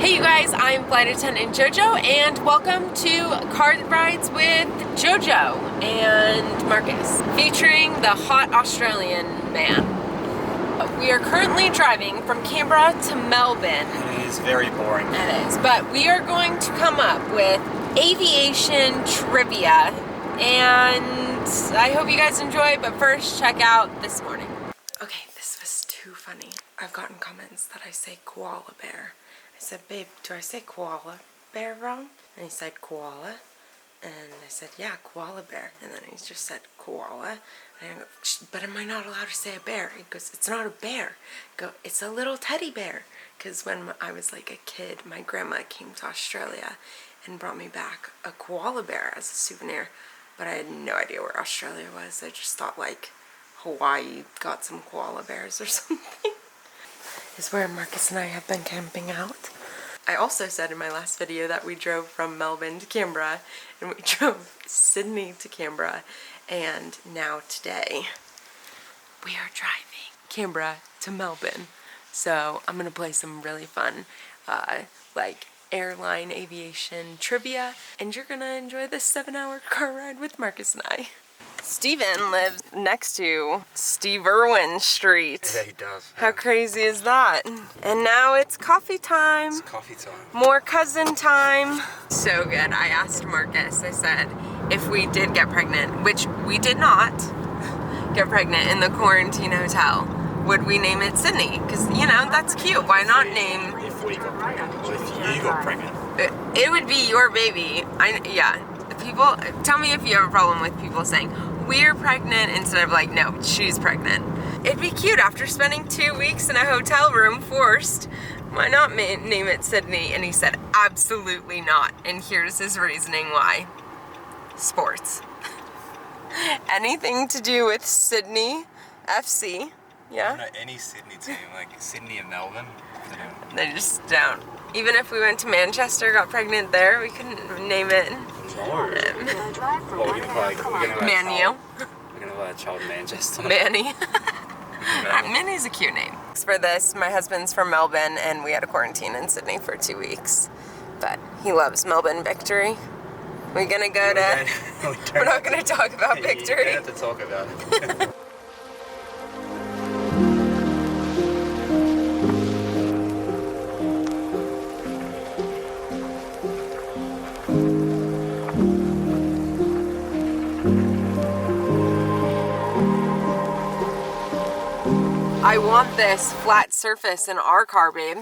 Hey you guys, I'm Flight Attendant Jojo and welcome to Car Rides with Jojo and Marcus, featuring the hot Australian man. We are currently driving from Canberra to Melbourne. It is very boring. It is, but we are going to come up with aviation trivia and I hope you guys enjoy, but first check out this morning. Okay, this was too funny. I've gotten comments that I say koala bear. I said, babe, do I say koala bear wrong? And he said koala. And I said, yeah, koala bear. And then he just said koala. And I go, but am I not allowed to say a bear? He goes, it's not a bear. I go, it's a little teddy bear. Because when I was like a kid, my grandma came to Australia and brought me back a koala bear as a souvenir. But I had no idea where Australia was. I just thought like Hawaii got some koala bears or something. Is where Marcus and I have been camping out. I also said in my last video that we drove from Melbourne to Canberra and we drove Sydney to Canberra, and now today we are driving Canberra to Melbourne. So I'm gonna play some really fun like airline aviation trivia, and you're gonna enjoy this 7-hour car ride with Marcus and I. Steven lives next to Steve Irwin Street. Yeah, he does. How crazy is that? And now it's coffee time. It's coffee time. More cousin time. So good. I asked Marcus, I said, if we did get pregnant, which we did not get pregnant in the quarantine hotel, would we name it Sydney? Because, you know, that's cute. Why not name... If we got pregnant. Well, if you got pregnant. It would be your baby. Yeah. People, tell me if you have a problem with people saying, we're pregnant, instead of like, no, she's pregnant. It'd be cute after spending 2 weeks in a hotel room forced. Why not name it Sydney? And he said, absolutely not. And here's his reasoning why. Sports. Anything to do with Sydney FC, yeah? No, any Sydney team, like Sydney and Melbourne, they just don't. Even if we went to Manchester, got pregnant there, we couldn't name it. Well, we're gonna Manu. We're gonna let a child Manchester. Manny. Manny's a cute name. For this, my husband's from Melbourne and we had a quarantine in Sydney for 2 weeks. But he loves Melbourne Victory. We're gonna go to... We're not gonna talk about Victory. We don't have to talk about it. I want this flat surface in our car, babe.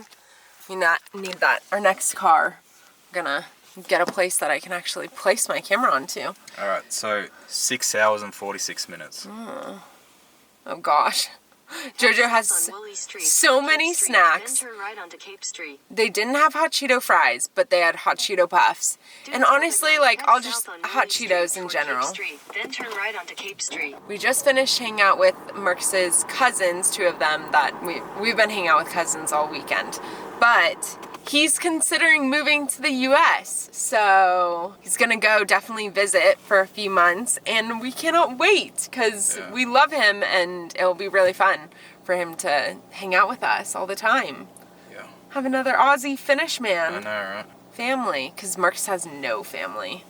We need that. Our next car, I'm gonna get a place that I can actually place my camera onto. Alright, so 6 hours and 46 minutes. Oh gosh. Jojo has so many snacks. They didn't have hot Cheeto fries, but they had hot Cheeto puffs. And honestly, like, I'll just hot Cheetos in general. We just finished hanging out with Marcus's cousins, 2 of them that we've been hanging out with cousins all weekend. But he's considering moving to the US, so he's gonna go definitely visit for a few months, and we cannot wait because we love him and it'll be really fun for him to hang out with us all the time. Yeah. Have another Aussie Finnish man. I know, right? Family, because Marcus has no family.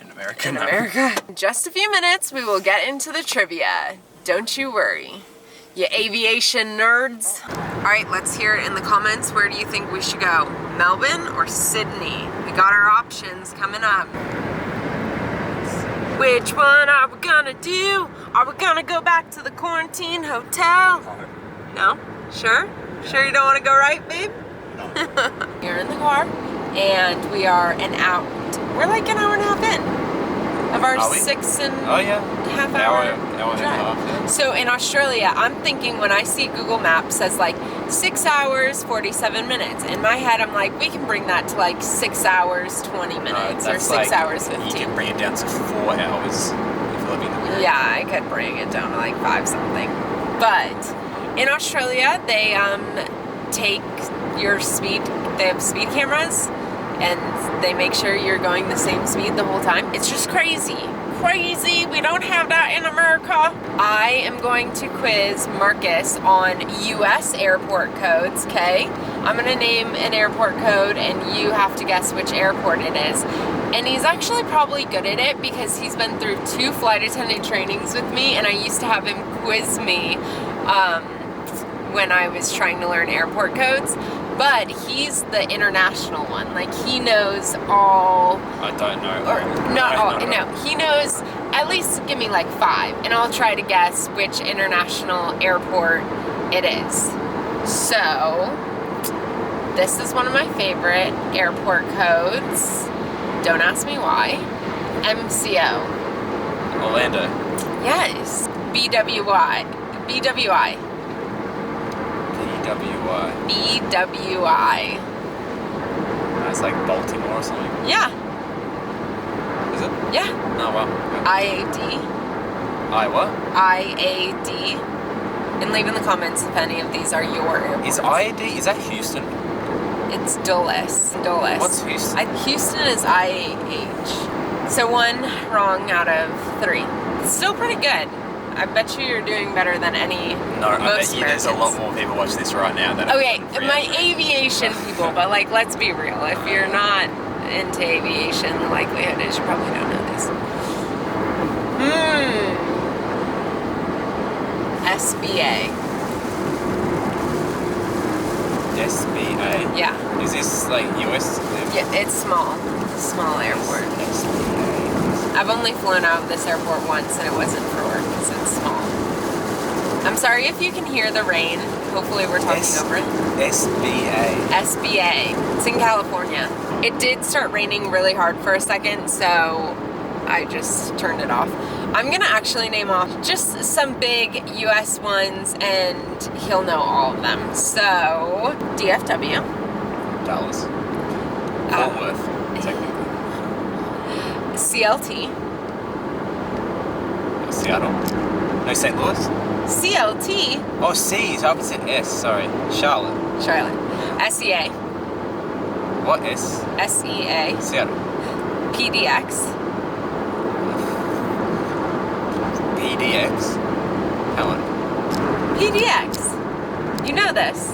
In America. In America. In just a few minutes, we will get into the trivia. Don't you worry. You aviation nerds. All right, let's hear it in the comments. Where do you think we should go? Melbourne or Sydney? We got our options coming up. Which one are we gonna do? Are we gonna go back to the quarantine hotel? No? Sure? Sure you don't want to go right, babe? No. You're in the car, and we are we're like an hour and a half in. Of our 6.5 hour drive. So in Australia, I'm thinking when I see Google Maps says like 6 hours, 47 minutes. In my head, I'm like, we can bring that to like 6 hours, 20 minutes, or 6 hours, 15. You can bring it down to 4 hours if you're living in the Yeah, I could bring it down to like 5 something. But in Australia, they take your speed, they have speed cameras, and they make sure you're going the same speed the whole time. It's just crazy. Crazy. We don't have that in America. I am going to quiz Marcus on US airport codes, okay? I'm gonna name an airport code and you have to guess which airport it is. And he's actually probably good at it because he's been through 2 flight attendant trainings with me, and I used to have him quiz me when I was trying to learn airport codes. But he's the international one. Like, he knows all. I don't know. No, he knows at least give me like 5, and I'll try to guess which international airport it is. So, this is one of my favorite airport codes. Don't ask me why. MCO. Orlando. Yes. BWI. BWI. PWI. BWI. That's like Baltimore or something. Yeah. Is it? Yeah. Oh, well. IAD. I what? IAD. And leave in the comments if any of these are your airports. Is IAD, is that Houston? It's Dulles. Dulles. What's Houston? Houston is IAH. So 1 wrong out of 3. It's still pretty good. I bet you're doing better than any. No, I most bet you there's a lot more people watch this right now than. Okay, my aviation people, but like, let's be real. If you're not into aviation, the likelihood is you probably don't know this. SBA. SBA? Yeah. Is this like US? Yeah, it's small. Small airport. SBA. I've only flown out of this airport once, and it wasn't for work because it's small. I'm sorry if you can hear the rain. Hopefully we're talking over it. SBA. SBA. It's in California. It did start raining really hard for a second, so I just turned it off. I'm going to actually name off just some big US ones, and he'll know all of them. So, DFW. Dallas. Fort Worth, technically. CLT. Seattle. No, St. Louis. CLT. Oh, C. So I would say S. Sorry. Charlotte. Charlotte. SEA. What S? SEA. Seattle. PDX. PDX. Helen. PDX. You know this.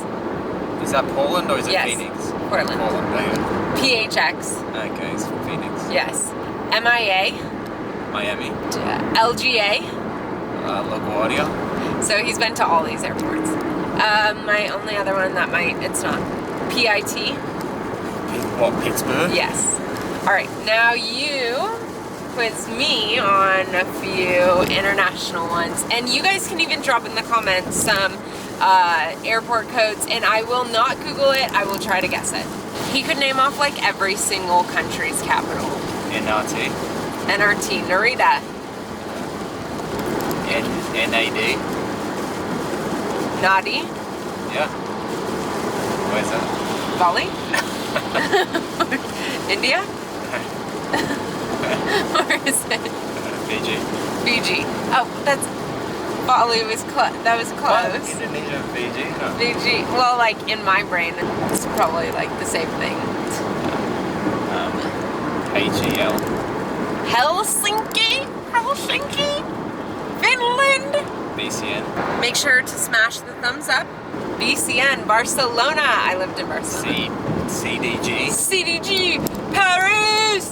Is that Poland or is it Yes. Phoenix? Portland. Poland. Okay. PHX. Okay, it's from Phoenix. Yes. MIA. Miami. LGA. LaGuardia. So he's been to all these airports. My only other one that it's not. PIT. What, Pittsburgh? Yes. All right, now you quiz me on a few international ones. And you guys can even drop in the comments some airport codes, and I will not Google it, I will try to guess it. He could name off like every single country's capital. NRT. NRT, Narita. NAD. Nadi. Yeah. Where's that? Bali. India. Where is it? Fiji. Fiji. Oh, that's Bali was that was close. What? Indonesia, Fiji? No. Fiji. Well, like in my brain, it's probably like the same thing. HEL. Helsinki. Finland. BCN. Make sure to smash the thumbs up. BCN, Barcelona. I lived in Barcelona. CDG. CDG, Paris.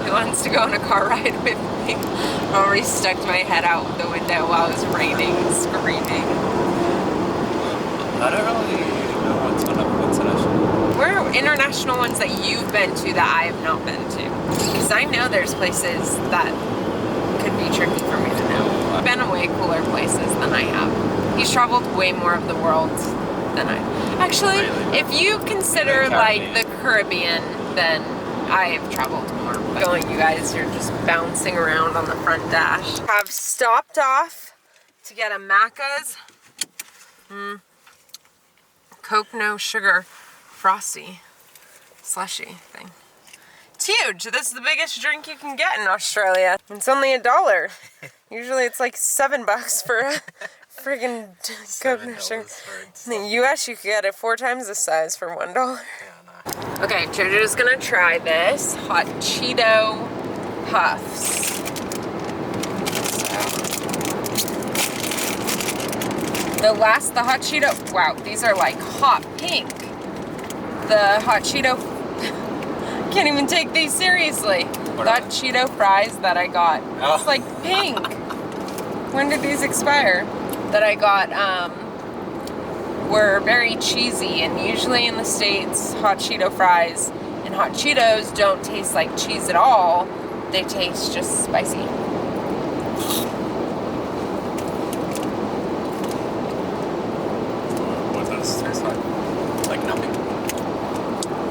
Who wants to go on a car ride with me? I already stuck my head out the window while it was raining, screaming. I don't really know what's on up international. Where are international ones that you've been to that I have not been to? Because I know there's places that could be tricky for me to know. I've been to way cooler places than I have. He's traveled way more of the world than I. Actually, Really? if you consider like the Caribbean, then I've traveled more. Going, you guys are just bouncing around on the front dash. I've stopped off to get a Macca's Coke no sugar frosty slushy thing. It's huge. This is the biggest drink you can get in Australia. It's only $1. Usually it's like $7 for a friggin' Coke no sugar. In the US, you could get it 4 times the size for $1. Yeah, no. Okay, Jojo's gonna try this hot Cheeto Puffs. The hot Cheeto, wow, these are like hot pink. The hot Cheeto, can't even take these seriously. What Hot are they? Cheeto fries that I got. Oh. It's like pink. When did these expire? That I got were very cheesy, and usually in the States, hot Cheeto fries and hot Cheetos don't taste like cheese at all. They taste just spicy. What does this taste like? Like nothing.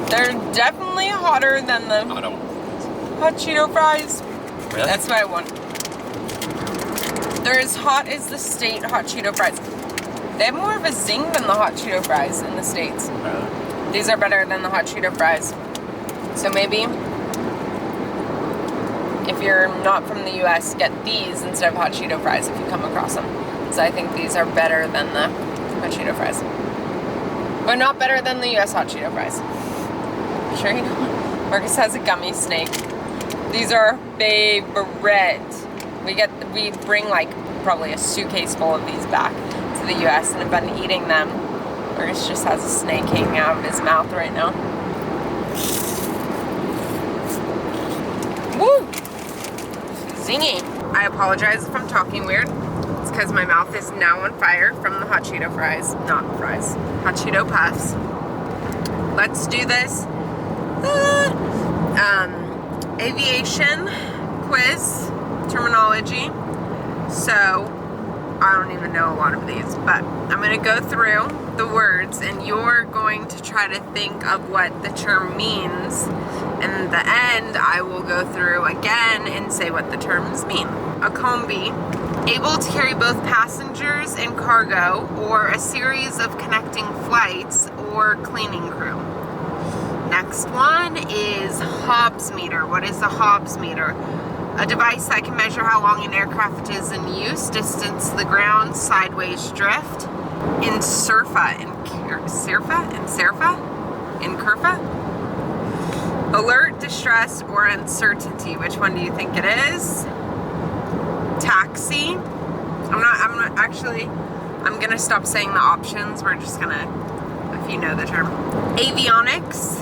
They're definitely hotter than the I don't want this. hot Cheeto fries. Really? That's what I want. They're as hot as the state hot Cheeto fries. They have more of a zing than the hot Cheeto fries in the States. Really? These are better than the hot Cheeto fries. So maybe if you're not from the US, get these instead of hot Cheeto fries if you come across them. So I think these are better than the hot Cheeto fries. But not better than the US hot Cheeto fries. Sure you know. Marcus has a gummy snake. These are favorite. We bring like probably a suitcase full of these back to the US and have been eating them. Marcus just has a snake hanging out of his mouth right now. Woo! Zingy. I apologize if I'm talking weird. It's because my mouth is now on fire from the hot Cheeto fries. Not fries. Hot Cheeto puffs. Let's do this. Aviation quiz terminology. So, I don't even know a lot of these, but I'm going to go through the words and you're going to try to think of what the term means. And at the end, I will go through again and say what the terms mean. A combi, able to carry both passengers and cargo, or a series of connecting flights or cleaning crew. Next one is Hobbs meter. What is a Hobbs meter? A device that can measure how long an aircraft is in use, distance to the ground, sideways drift. Incurfa. Alert, distress, or uncertainty. Which one do you think it is? Taxi. I'm gonna stop saying the options. We're just gonna, if you know the term. Avionics,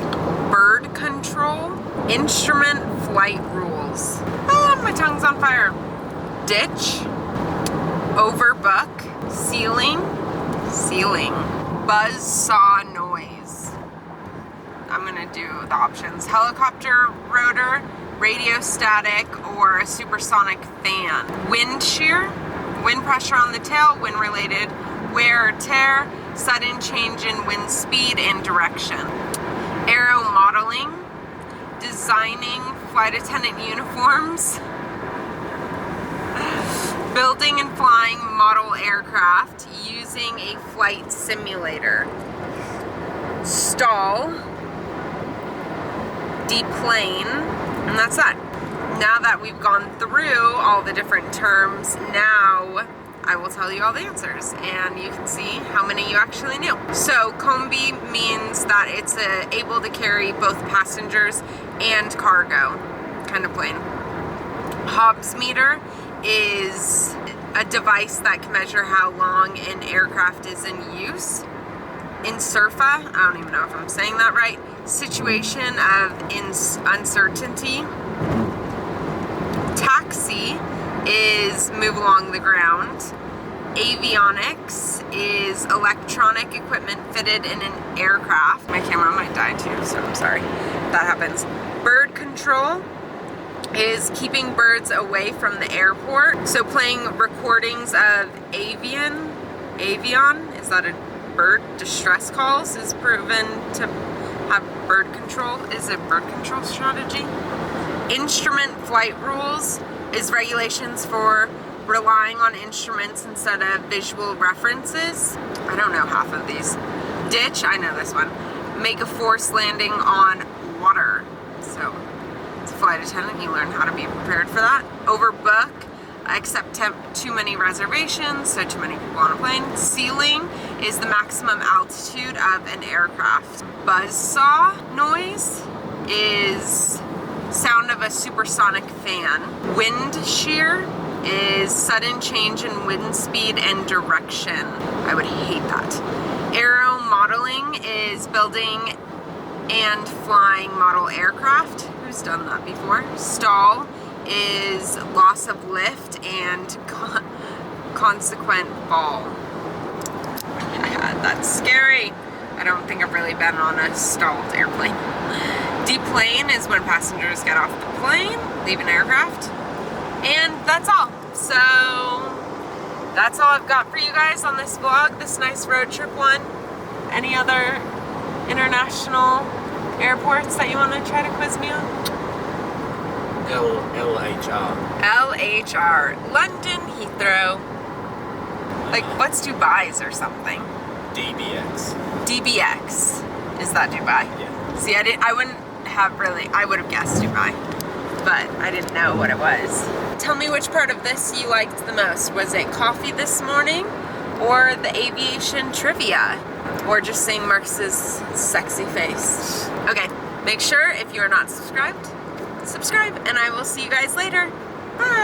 bird control, instrument flight rules. Oh, my tongue's on fire. Ditch, overbook, ceiling, buzz saw noise. I'm gonna do the options. Helicopter rotor, radio static, or a supersonic fan. Wind shear, wind pressure on the tail, wind related wear or tear, sudden change in wind speed and direction. Aero modeling, designing flight attendant uniforms, building and flying model aircraft using a flight simulator. Stall, deplane, and that's that. Now that we've gone through all the different terms, now I will tell you all the answers and you can see how many you actually knew. So combi means that it's able to carry both passengers and cargo kind of plane. Hobbs meter is a device that can measure how long an aircraft is in use. Incurfa, I don't even know if I'm saying that right, situation of uncertainty. Taxi is move along the ground. Avionics is electronic equipment fitted in an aircraft. My camera might die too, so I'm sorry. That happens. Bird control is keeping birds away from the airport. So playing recordings of avian, is that a bird? Distress calls is proven to have bird control, is a bird control strategy. Instrument flight rules is regulations for relying on instruments instead of visual references. I don't know half of these. Ditch, I know this one. Make a forced landing on water. So, as a flight attendant, you learn how to be prepared for that. Overbook, accept too many reservations, so too many people on a plane. Ceiling is the maximum altitude of an aircraft. Buzzsaw noise is sound of a supersonic fan. Wind shear is sudden change in wind speed and direction. I would hate that. Aero modeling is building and flying model aircraft. Who's done that before? Stall is loss of lift and consequent fall. Yeah, that's scary. I don't think I've really been on a stalled airplane. Deplane is when passengers get off the plane, leave an aircraft. And that's all. So that's all I've got for you guys on this vlog, this nice road trip one. Any other international airports that you want to try to quiz me on? LHR. LHR. London Heathrow. Like, what's Dubai's or something? DBX. DBX. Is that Dubai? Yeah. See, I wouldn't have really, I would have guessed Dubai, but I didn't know what it was. Tell me which part of this you liked the most. Was it coffee this morning or the aviation trivia? Or just seeing Marcus's sexy face? Okay, make sure if you are not subscribed, subscribe, and I will see you guys later. Bye!